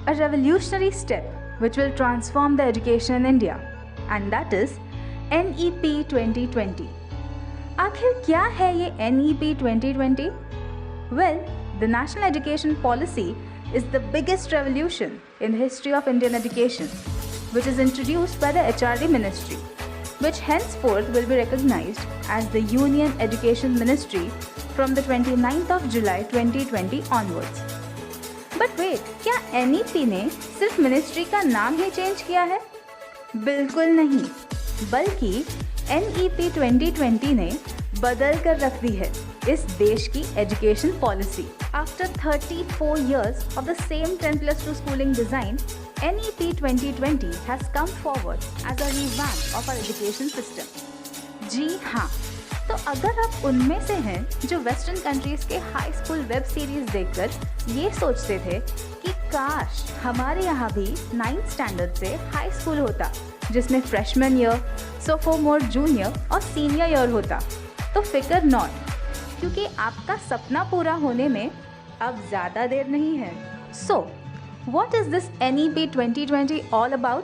a revolutionary step which will transform the education in India, and that is NEP 2020. आखिर क्या है ये NEP 2020? Well, the National Education Policy is the biggest revolution in the history of Indian education, which is introduced by the HRD Ministry, which henceforth will be recognized as the Union Education Ministry from the 29th of July 2020 onwards. But wait, क्या NEP ने सिर्फ ministry का नाम ही change किया है? बिल्कुल नहीं, बल्कि NEP 2020 ने बदल कर रख दी है इस देश की education policy. After 34 years of the same 10+2 schooling design, NEP 2020 has come forward as a revamp of our education system. जी हाँ, तो अगर आप उनमें से हैं जो वेस्टर्न कंट्रीज के हाई स्कूल वेब सीरीज देखकर ये सोचते थे कि काश हमारे यहाँ भी 9th स्टैंडर्ड से हाई स्कूल होता जिसमें फ्रेशमैन ईयर, सोफोमोर, जूनियर और सीनियर ईयर होता, तो फिकर नॉट, क्योंकि आपका सपना पूरा होने में अब ज़्यादा देर नहीं है. So what is this NEP 2020 all about?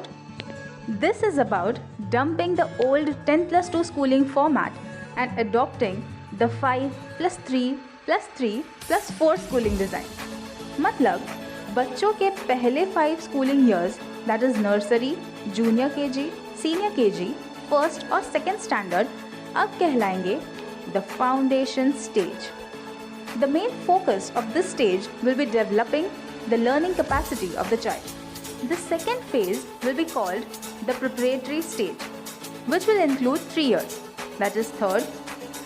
This is about dumping the old 10+2 schooling format and adopting the 5+3+3+4 schooling design. मतलब बच्चों के पहले 5 schooling years, that is nursery, junior KG, senior KG, first और second standard, अब कहलाएंगे the foundation stage. The main focus of this stage will be developing the learning capacity of the child. The second phase will be called the preparatory stage, which will include 3 years, that is 3rd,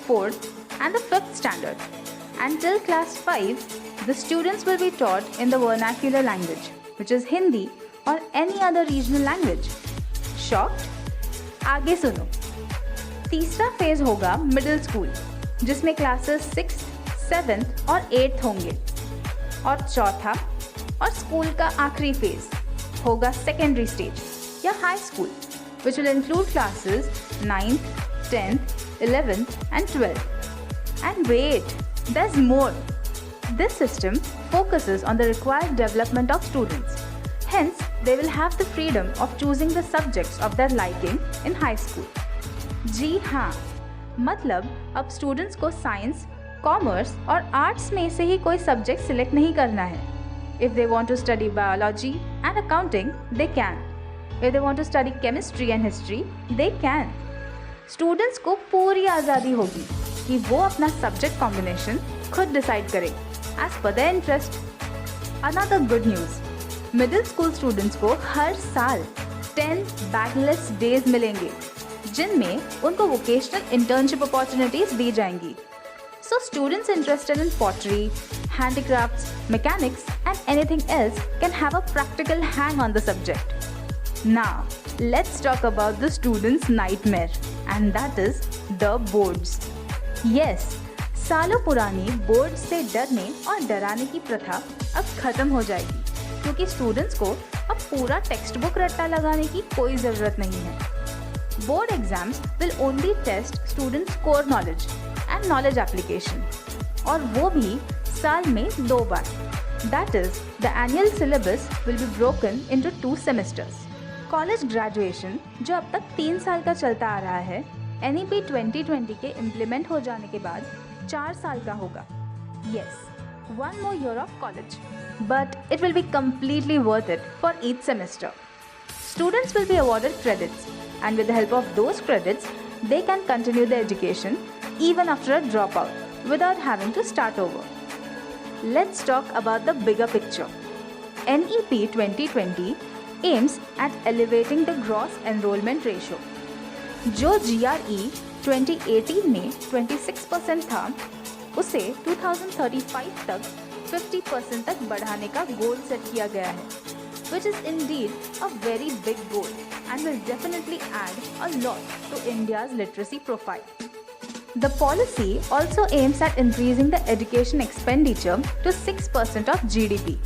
4th and the 5th standard. Until class 5, the students will be taught in the vernacular language, which is Hindi or any other regional language. Shocked? आगे सुनो. तीसरा phase होगा middle school, जिसमें classes 6th, 7th और 8th होंगे. और चौथा और स्कूल का आखिरी फेज होगा सेकेंडरी स्टेज या high school, which will include classes 9th, 10th, 11th and 12th. And wait, there's more. This system focuses on the required development of students. Hence, they will have the freedom of choosing the subjects of their liking in high school. जी हाँ, मतलब अब students को science, commerce और arts में से ही कोई subject select नहीं करना है. If they want to study biology and accounting, they can. If they want to study chemistry and history, they can. Students को पूरी आज़ादी होगी कि वो अपना सब्जेक्ट कॉम्बिनेशन खुद डिसाइड करें as per their interest. Another good news, middle school students को हर साल 10 बैकलेस डेज मिलेंगे, जिनमें उनको वोकेशनल इंटर्नशिप अपॉर्चुनिटीज दी जाएंगी. So students interested in pottery, handicrafts, mechanics and anything else can have a practical hang on the subject. Now, let's talk about the students' nightmare, and that is the boards. Yes, सालों पुरानी board से डरने और डराने की प्रथा अब खत्म हो जाएगी, क्योंकि स्टूडेंट्स को अब पूरा टेक्स्ट बुक रट्टा लगाने की कोई ज़रूरत नहीं है. Board exams will only test students' core knowledge and knowledge application, और वो भी साल में 2 बार. That is, the annual syllabus will be broken into 2 semesters. College graduation जो अब तक 3 साल का चलता आ रहा है, NEP 2020 के इम्प्लीमेंट हो जाने के बाद 4 साल का होगा. Yes, 1 more year of college, but it will be completely worth it for each semester. Students will be awarded credits, and with the help of those credits, they can continue their education even after a dropout without having to start over. Let's talk about the bigger picture. NEP 2020 aims at elevating the gross enrollment ratio. जो GRE 2018 में 26% था, उसे 2035 तक 50% तक बढ़ाने का goal set किया गया है, which is indeed a very big goal and will definitely add a lot to India's literacy profile. The policy also aims at increasing the education expenditure to 6% of GDP.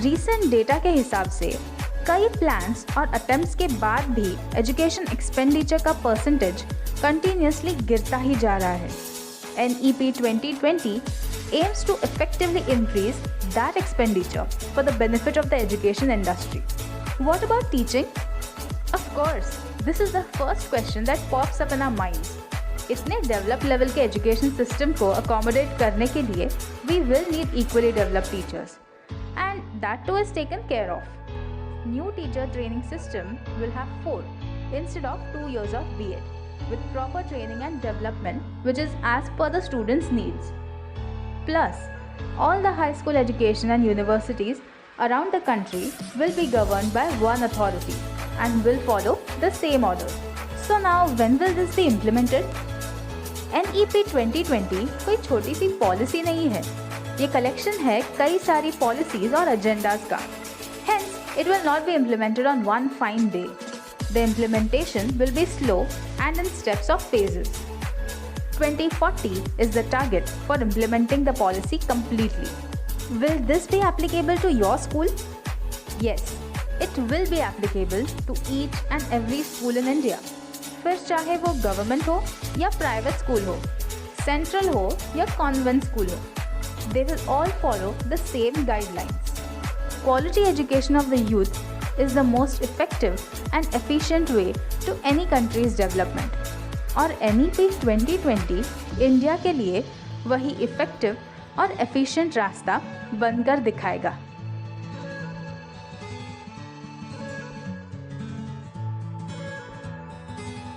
Recent data के हिसाब से कई plans और attempts के बाद भी education expenditure का percentage continuously गिरता ही जा रहा है. NEP 2020 aims to effectively increase that expenditure for the benefit of the education industry. What about teaching? Of course, this is the first question that pops up in our minds. इतने develop level के education system को accommodate करने के लिए we will need equally developed teachers, and that too is taken care of. New teacher training system will have 4 instead of 2 years of B.Ed, with proper training and development which is as per the students' needs. Plus, all the high school education and universities around the country will be governed by one authority and will follow the same orders. So now, when will this be implemented? NEP 2020 कोई छोटी सी policy नहीं है, ये collection है कई सारी policies और agendas का. Hence, it will not be implemented on one fine day. The implementation will be slow and in steps of phases. 2040 is the target for implementing the policy completely. Will this be applicable to your school? Yes, it will be applicable to each and every school in India. फिर चाहे वो government हो या private school हो, central हो या convent school हो, they will all follow the same guidelines. Quality education of the youth is the most effective and efficient way to any country's development. और NEP 2020 इंडिया के लिए वही इफ़ेक्टिव और efficient रास्ता बनकर दिखाएगा.